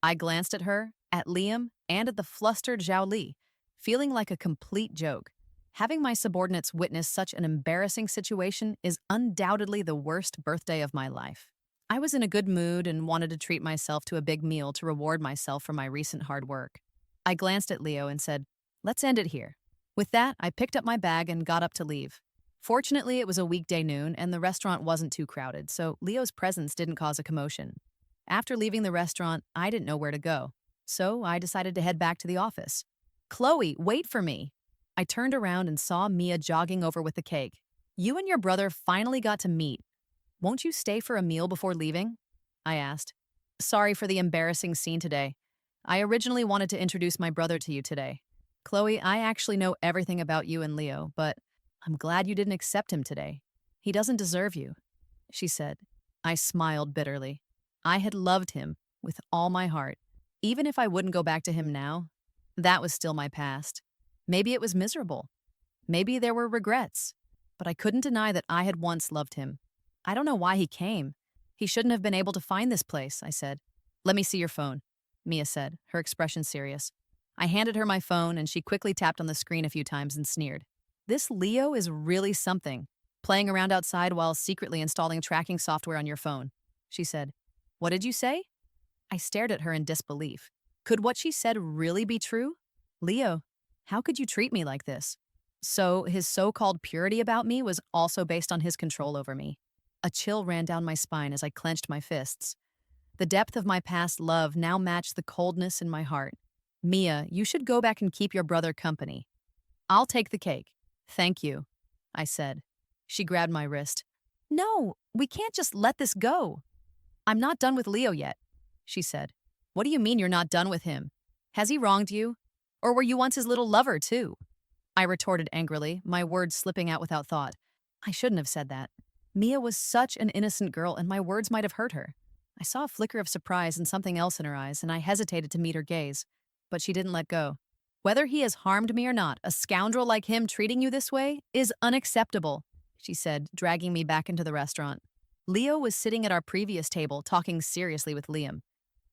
I glanced at her, at Liam, and at the flustered Zhao Li, feeling like a complete joke. Having my subordinates witness such an embarrassing situation is undoubtedly the worst birthday of my life. I was in a good mood and wanted to treat myself to a big meal to reward myself for my recent hard work. I glanced at Leo and said, let's end it here. With that, I picked up my bag and got up to leave. Fortunately, it was a weekday noon and the restaurant wasn't too crowded, so Leo's presence didn't cause a commotion. After leaving the restaurant, I didn't know where to go, so I decided to head back to the office. Chloe, wait for me. I turned around and saw Mia jogging over with the cake. You and your brother finally got to meet. Won't you stay for a meal before leaving? I asked. Sorry for the embarrassing scene today. I originally wanted to introduce my brother to you today. Chloe, I actually know everything about you and Leo, but I'm glad you didn't accept him today. He doesn't deserve you, she said. I smiled bitterly. I had loved him with all my heart. Even if I wouldn't go back to him now, that was still my past. Maybe it was miserable. Maybe there were regrets. But I couldn't deny that I had once loved him. I don't know why he came. He shouldn't have been able to find this place, I said. Let me see your phone, Mia said, her expression serious. I handed her my phone and she quickly tapped on the screen a few times and sneered. This Leo is really something, playing around outside while secretly installing tracking software on your phone, she said. What did you say? I stared at her in disbelief. Could what she said really be true? Leo, how could you treat me like this? So his so-called purity about me was also based on his control over me. A chill ran down my spine as I clenched my fists. The depth of my past love now matched the coldness in my heart. Mia, you should go back and keep your brother company. I'll take the cake. Thank you, I said. She grabbed my wrist. No, we can't just let this go. I'm not done with Leo yet, she said. What do you mean you're not done with him? Has he wronged you? Or were you once his little lover, too? I retorted angrily, my words slipping out without thought. I shouldn't have said that. Mia was such an innocent girl, and my words might have hurt her. I saw a flicker of surprise and something else in her eyes, and I hesitated to meet her gaze. But she didn't let go. Whether he has harmed me or not, a scoundrel like him treating you this way is unacceptable, she said, dragging me back into the restaurant. Leo was sitting at our previous table, talking seriously with Liam.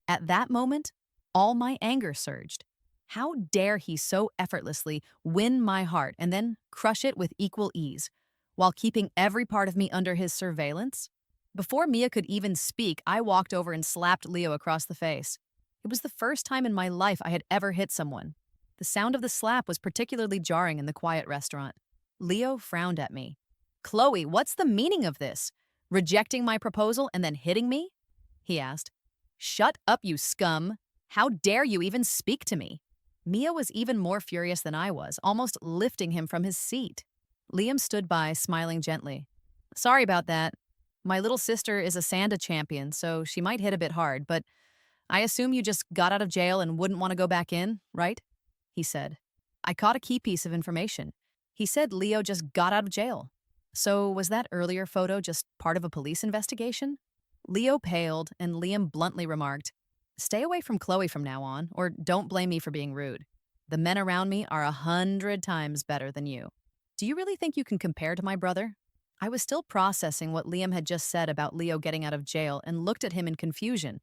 At that moment, all my anger surged. How dare he so effortlessly win my heart and then crush it with equal ease, while keeping every part of me under his surveillance? Before Mia could even speak, I walked over and slapped Leo across the face. It was the first time in my life I had ever hit someone. The sound of the slap was particularly jarring in the quiet restaurant. Leo frowned at me. Chloe, what's the meaning of this? Rejecting my proposal and then hitting me? He asked. Shut up, you scum. How dare you even speak to me? Mia was even more furious than I was, almost lifting him from his seat. Liam stood by, smiling gently. Sorry about that. My little sister is a Sanda champion, so she might hit a bit hard, but I assume you just got out of jail and wouldn't want to go back in, right? He said. I caught a key piece of information. He said Leo just got out of jail. So was that earlier photo just part of a police investigation? Leo paled, and Liam bluntly remarked, Stay away from Chloe from now on, or don't blame me for being rude. The men around me are 100 times better than you. Do you really think you can compare to my brother? I was still processing what Liam had just said about Leo getting out of jail and looked at him in confusion,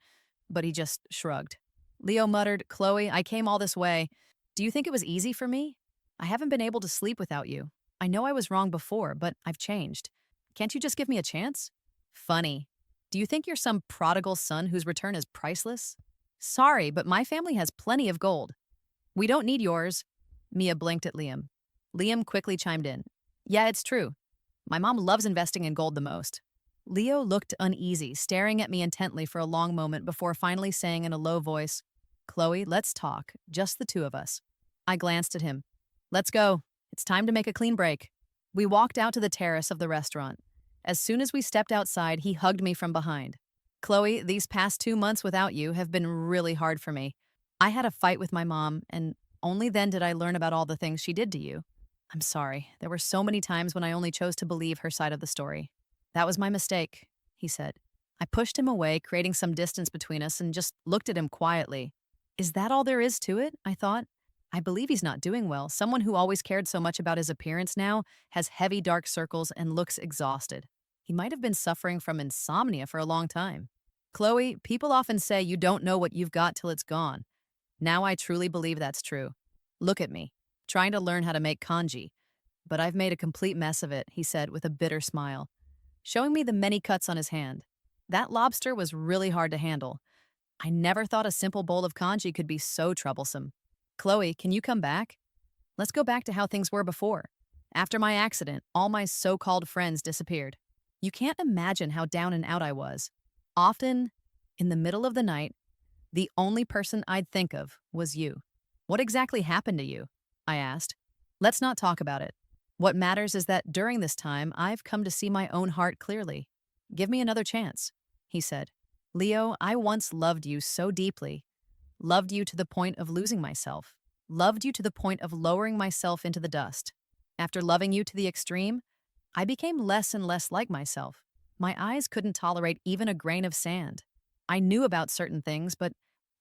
but he just shrugged. Leo muttered, Chloe, I came all this way. Do you think it was easy for me? I haven't been able to sleep without you. I know I was wrong before, but I've changed. Can't you just give me a chance? Funny. Do you think you're some prodigal son whose return is priceless? Sorry, but my family has plenty of gold. We don't need yours. Mia blinked at Liam. Liam quickly chimed in. Yeah, it's true. My mom loves investing in gold the most. Leo looked uneasy, staring at me intently for a long moment before finally saying in a low voice, Chloe, let's talk, just the two of us. I glanced at him. Let's go. It's time to make a clean break. We walked out to the terrace of the restaurant. As soon as we stepped outside, he hugged me from behind. Chloe, these past 2 months without you have been really hard for me. I had a fight with my mom, and only then did I learn about all the things she did to you. I'm sorry. There were so many times when I only chose to believe her side of the story. That was my mistake, he said. I pushed him away, creating some distance between us, and just looked at him quietly. Is that all there is to it? I thought. I believe he's not doing well. Someone who always cared so much about his appearance now has heavy dark circles and looks exhausted. He might have been suffering from insomnia for a long time. Chloe, people often say you don't know what you've got till it's gone. Now I truly believe that's true. Look at me, trying to learn how to make kanji. But I've made a complete mess of it, he said with a bitter smile, showing me the many cuts on his hand. That lobster was really hard to handle. I never thought a simple bowl of kanji could be so troublesome. Chloe, can you come back? Let's go back to how things were before. After my accident, all my so-called friends disappeared. You can't imagine how down and out I was. Often, in the middle of the night, the only person I'd think of was you. What exactly happened to you? I asked. Let's not talk about it. What matters is that during this time, I've come to see my own heart clearly. Give me another chance, he said. Leo, I once loved you so deeply. Loved you to the point of losing myself. Loved you to the point of lowering myself into the dust. After loving you to the extreme, I became less and less like myself. My eyes couldn't tolerate even a grain of sand. I knew about certain things, but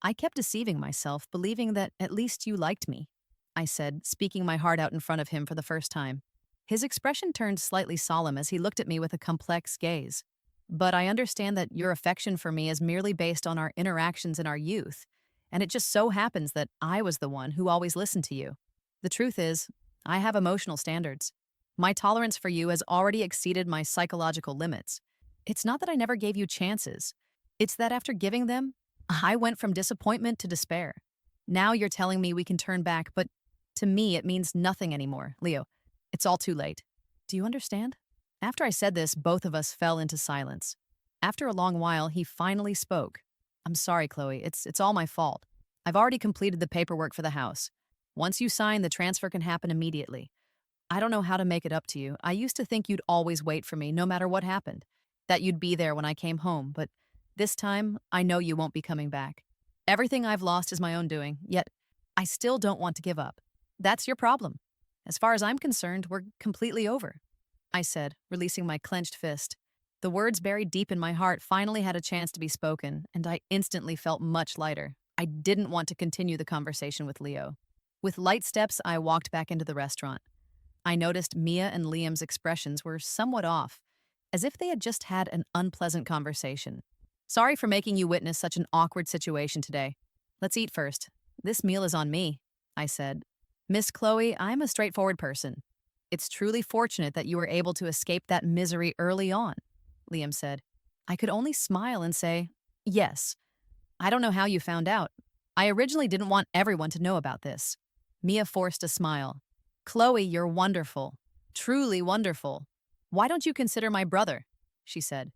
I kept deceiving myself, believing that at least you liked me, I said, speaking my heart out in front of him for the first time. His expression turned slightly solemn as he looked at me with a complex gaze. But I understand that your affection for me is merely based on our interactions in our youth, and it just so happens that I was the one who always listened to you. The truth is, I have emotional standards. My tolerance for you has already exceeded my psychological limits. It's not that I never gave you chances. It's that after giving them, I went from disappointment to despair. Now you're telling me we can turn back, but to me it means nothing anymore, Leo. It's all too late. Do you understand? After I said this, both of us fell into silence. After a long while, he finally spoke. I'm sorry, Chloe. It's all my fault. I've already completed the paperwork for the house. Once you sign, the transfer can happen immediately. I don't know how to make it up to you. I used to think you'd always wait for me, no matter what happened. That you'd be there when I came home, but this time, I know you won't be coming back. Everything I've lost is my own doing, yet I still don't want to give up. That's your problem. As far as I'm concerned, we're completely over, I said, releasing my clenched fist. The words buried deep in my heart finally had a chance to be spoken, and I instantly felt much lighter. I didn't want to continue the conversation with Leo. With light steps, I walked back into the restaurant. I noticed Mia and Liam's expressions were somewhat off, as if they had just had an unpleasant conversation. Sorry for making you witness such an awkward situation today. Let's eat first. This meal is on me, I said. Miss Chloe, I'm a straightforward person. It's truly fortunate that you were able to escape that misery early on, Liam said. I could only smile and say, yes. I don't know how you found out. I originally didn't want everyone to know about this. Mia forced a smile. Chloe, you're wonderful. Truly wonderful. Why don't you consider my brother? She said.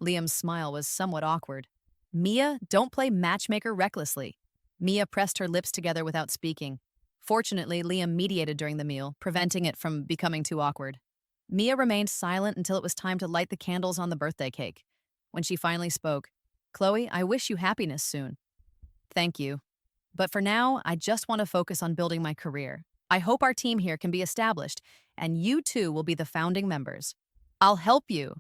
Liam's smile was somewhat awkward. Mia, don't play matchmaker recklessly. Mia pressed her lips together without speaking. Fortunately, Liam mediated during the meal, preventing it from becoming too awkward. Mia remained silent until it was time to light the candles on the birthday cake. When she finally spoke, Chloe, I wish you happiness soon. Thank you. But for now, I just want to focus on building my career. I hope our team here can be established, and you two will be the founding members. I'll help you,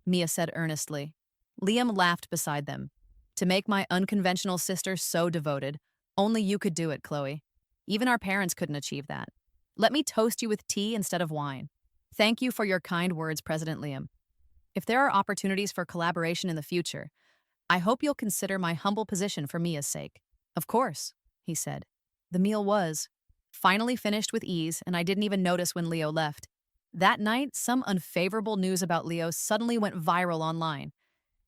Mia said earnestly. Liam laughed beside them. To make my unconventional sister so devoted, only you could do it, Chloe. Even our parents couldn't achieve that. Let me toast you with tea instead of wine. Thank you for your kind words, President Liam. If there are opportunities for collaboration in the future, I hope you'll consider my humble position for Mia's sake. Of course, he said. The meal was finally finished with ease, and I didn't even notice when Leo left. That night, some unfavorable news about Leo suddenly went viral online,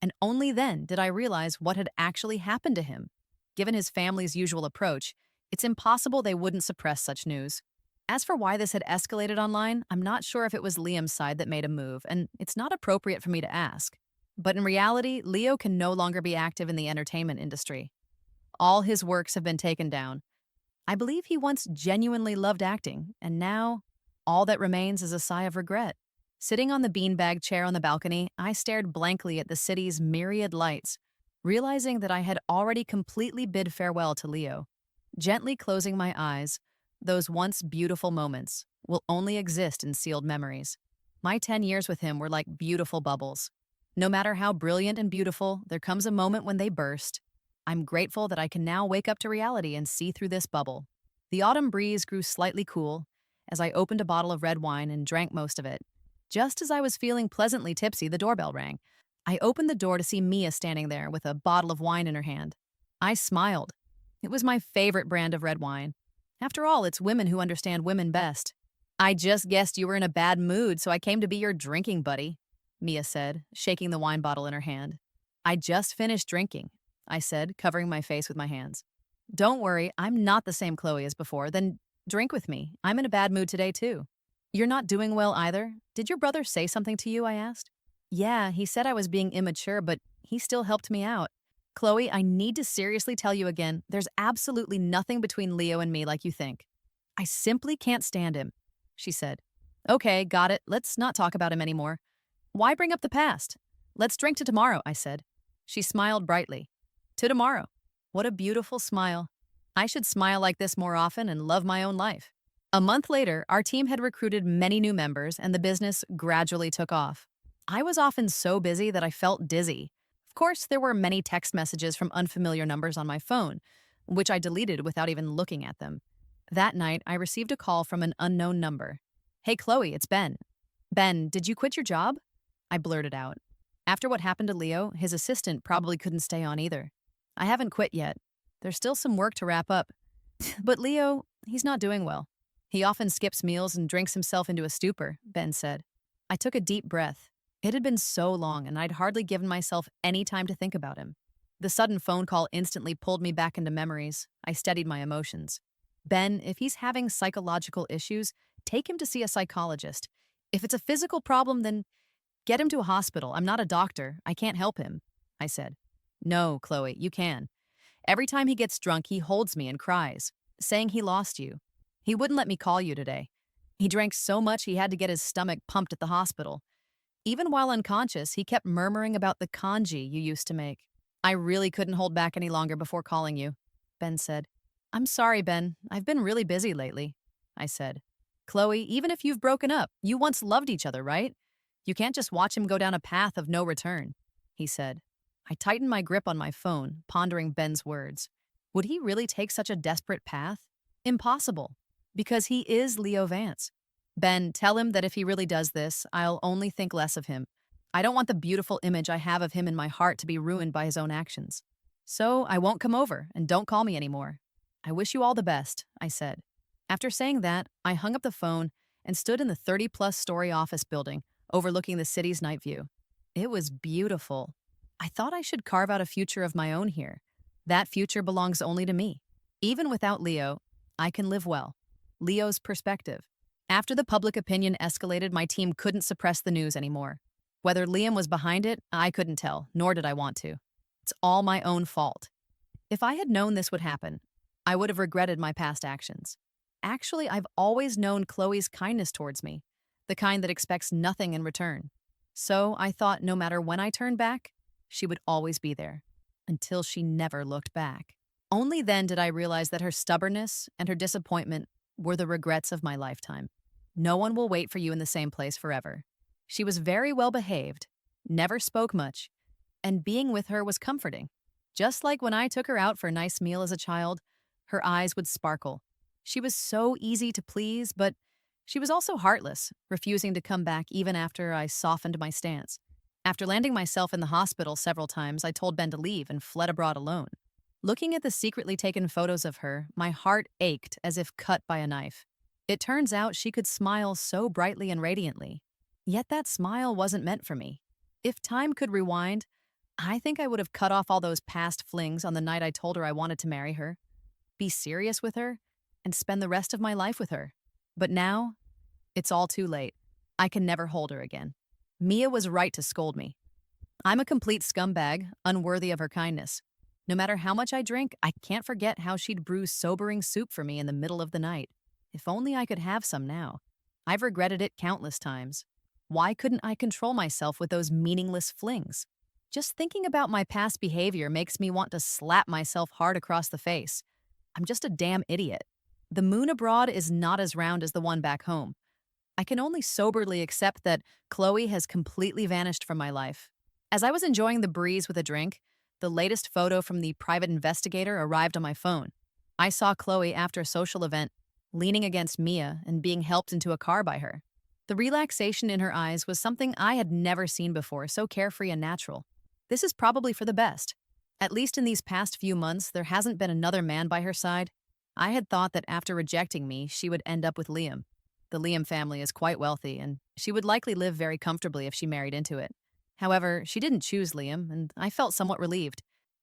and only then did I realize what had actually happened to him. Given his family's usual approach, it's impossible they wouldn't suppress such news. As for why this had escalated online, I'm not sure if it was Liam's side that made a move, and it's not appropriate for me to ask. But in reality, Leo can no longer be active in the entertainment industry. All his works have been taken down. I believe he once genuinely loved acting, and now all that remains is a sigh of regret. Sitting on the beanbag chair on the balcony, I stared blankly at the city's myriad lights, realizing that I had already completely bid farewell to Leo. Gently closing my eyes, those once beautiful moments will only exist in sealed memories. My 10 years with him were like beautiful bubbles. No matter how brilliant and beautiful, there comes a moment when they burst. I'm grateful that I can now wake up to reality and see through this bubble. The autumn breeze grew slightly cool as I opened a bottle of red wine and drank most of it. Just as I was feeling pleasantly tipsy, the doorbell rang. I opened the door to see Mia standing there with a bottle of wine in her hand. I smiled. It was my favorite brand of red wine. After all, it's women who understand women best. I just guessed you were in a bad mood, so I came to be your drinking buddy, Mia said, shaking the wine bottle in her hand. I just finished drinking, I said, covering my face with my hands. Don't worry, I'm not the same Chloe as before. Then drink with me. I'm in a bad mood today, too. You're not doing well either? Did your brother say something to you? I asked. Yeah, he said I was being immature, but he still helped me out. Chloe, I need to seriously tell you again, there's absolutely nothing between Leo and me like you think. I simply can't stand him, she said. Okay, got it. Let's not talk about him anymore. Why bring up the past? Let's drink to tomorrow, I said. She smiled brightly. To tomorrow. What a beautiful smile. I should smile like this more often and love my own life. A month later, our team had recruited many new members and the business gradually took off. I was often so busy that I felt dizzy. Of course, there were many text messages from unfamiliar numbers on my phone, which I deleted without even looking at them. That night, I received a call from an unknown number. Hey, Chloe, it's Ben. Ben, did you quit your job? I blurted out. After what happened to Leo, his assistant probably couldn't stay on either. I haven't quit yet. There's still some work to wrap up. But Leo, he's not doing well. He often skips meals and drinks himself into a stupor, Ben said. I took a deep breath. It had been so long, and I'd hardly given myself any time to think about him. The sudden phone call instantly pulled me back into memories. I steadied my emotions. Ben, if he's having psychological issues, take him to see a psychologist. If it's a physical problem, then get him to a hospital. I'm not a doctor. I can't help him, I said. No, Chloe, you can. Every time he gets drunk, he holds me and cries, saying he lost you. He wouldn't let me call you today. He drank so much he had to get his stomach pumped at the hospital. Even while unconscious, he kept murmuring about the congee you used to make. I really couldn't hold back any longer before calling you, Ben said. I'm sorry, Ben. I've been really busy lately, I said. Chloe, even if you've broken up, you once loved each other, right? You can't just watch him go down a path of no return, he said. I tightened my grip on my phone, pondering Ben's words. Would he really take such a desperate path? Impossible, because he is Leo Vance. Ben, tell him that if he really does this, I'll only think less of him. I don't want the beautiful image I have of him in my heart to be ruined by his own actions. So I won't come over, and don't call me anymore. I wish you all the best, I said. After saying that, I hung up the phone and stood in the 30-plus story office building, overlooking the city's night view. It was beautiful. I thought I should carve out a future of my own here. That future belongs only to me. Even without Leo, I can live well. Leo's perspective. After the public opinion escalated, my team couldn't suppress the news anymore. Whether Liam was behind it, I couldn't tell, nor did I want to. It's all my own fault. If I had known this would happen, I would have regretted my past actions. Actually, I've always known Chloe's kindness towards me. the kind that expects nothing in return. So I thought no matter when I turned back, she would always be there, until she never looked back. Only then did I realize that her stubbornness and her disappointment were the regrets of my lifetime. No one will wait for you in the same place forever. She was very well behaved, never spoke much, and being with her was comforting. Just like when I took her out for a nice meal as a child, her eyes would sparkle. She was so easy to please, but she was also heartless, refusing to come back even after I softened my stance. After landing myself in the hospital several times, I told Ben to leave and fled abroad alone. Looking at the secretly taken photos of her, my heart ached as if cut by a knife. It turns out she could smile so brightly and radiantly. Yet that smile wasn't meant for me. If time could rewind, I think I would have cut off all those past flings on the night I told her I wanted to marry her, be serious with her, and spend the rest of my life with her. But now, it's all too late. I can never hold her again. Mia was right to scold me. I'm a complete scumbag, unworthy of her kindness. No matter how much I drink, I can't forget how she'd brew sobering soup for me in the middle of the night. If only I could have some now. I've regretted it countless times. Why couldn't I control myself with those meaningless flings? Just thinking about my past behavior makes me want to slap myself hard across the face. I'm just a damn idiot. The moon abroad is not as round as the one back home. I can only soberly accept that Chloe has completely vanished from my life. As I was enjoying the breeze with a drink, the latest photo from the private investigator arrived on my phone. I saw Chloe after a social event, leaning against Mia and being helped into a car by her. The relaxation in her eyes was something I had never seen before, so carefree and natural. This is probably for the best. At least in these past few months, there hasn't been another man by her side. I had thought that after rejecting me, she would end up with Liam. The Liam family is quite wealthy, and she would likely live very comfortably if she married into it. However, she didn't choose Liam, and I felt somewhat relieved.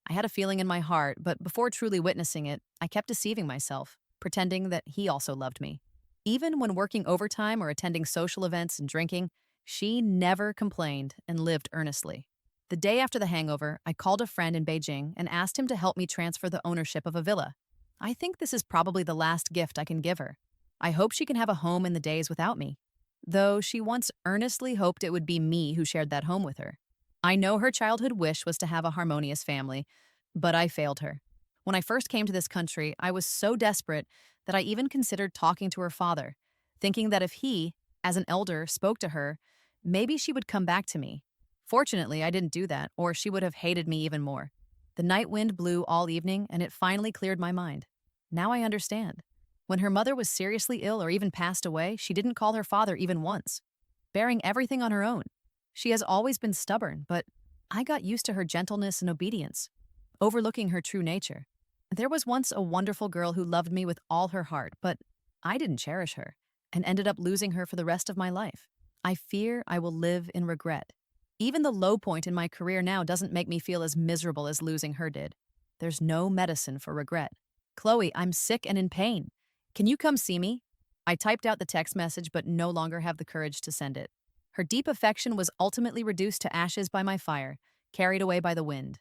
I had a feeling in my heart, but before truly witnessing it, I kept deceiving myself, pretending that he also loved me. Even when working overtime or attending social events and drinking, she never complained and lived earnestly. The day after the hangover, I called a friend in Beijing and asked him to help me transfer the ownership of a villa. I think this is probably the last gift I can give her. I hope she can have a home in the days without me, though she once earnestly hoped it would be me who shared that home with her. I know her childhood wish was to have a harmonious family, but I failed her. When I first came to this country, I was so desperate that I even considered talking to her father, thinking that if he, as an elder, spoke to her, maybe she would come back to me. Fortunately, I didn't do that, or she would have hated me even more. The night wind blew all evening, and it finally cleared my mind. Now I understand. When her mother was seriously ill or even passed away, she didn't call her father even once, bearing everything on her own. She has always been stubborn, but I got used to her gentleness and obedience, overlooking her true nature. There was once a wonderful girl who loved me with all her heart, but I didn't cherish her and ended up losing her for the rest of my life. I fear I will live in regret. Even the low point in my career now doesn't make me feel as miserable as losing her did. There's no medicine for regret. Chloe, I'm sick and in pain. Can you come see me? I typed out the text message but no longer have the courage to send it. Her deep affection was ultimately reduced to ashes by my fire, carried away by the wind.